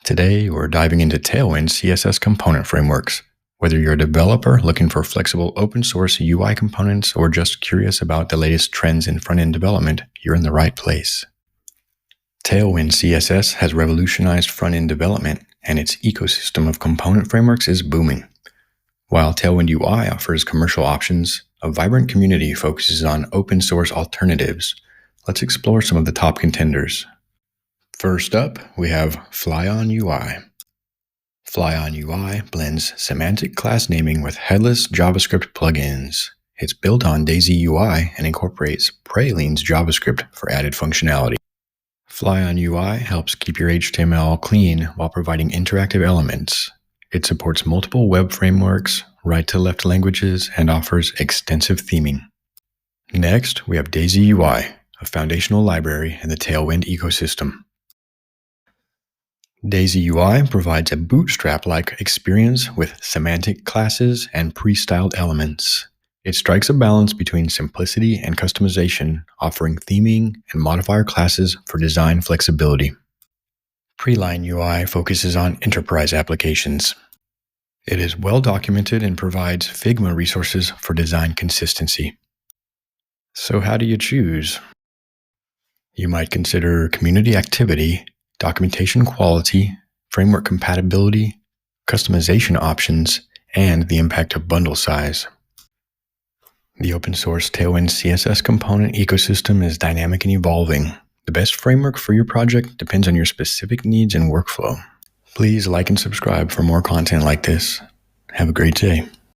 Today, we're diving into Tailwind CSS component frameworks. Whether you're a developer looking for flexible open source UI components or just curious about the latest trends in front-end development, you're in the right place. Tailwind CSS has revolutionized front-end development, and its ecosystem of component frameworks is booming. While Tailwind UI offers commercial options, a vibrant community focuses on open source alternatives. Let's explore some of the top contenders. First up, we have FlyonUI. FlyonUI blends semantic class naming with headless JavaScript plugins. It's built on DaisyUI and incorporates Preline's JavaScript for added functionality. FlyonUI helps keep your HTML clean while providing interactive elements. It supports multiple web frameworks, right-to-left languages, and offers extensive theming. Next, we have DaisyUI, a foundational library in the Tailwind ecosystem. DaisyUI provides a bootstrap-like experience with semantic classes and pre-styled elements. It strikes a balance between simplicity and customization, offering theming and modifier classes for design flexibility. Preline UI focuses on enterprise applications. It is well documented and provides Figma resources for design consistency. So how do you choose? You might consider community activity, documentation quality, framework compatibility, customization options, and the impact of bundle size. The open source Tailwind CSS component ecosystem is dynamic and evolving. The best framework for your project depends on your specific needs and workflow. Please like and subscribe for more content like this. Have a great day.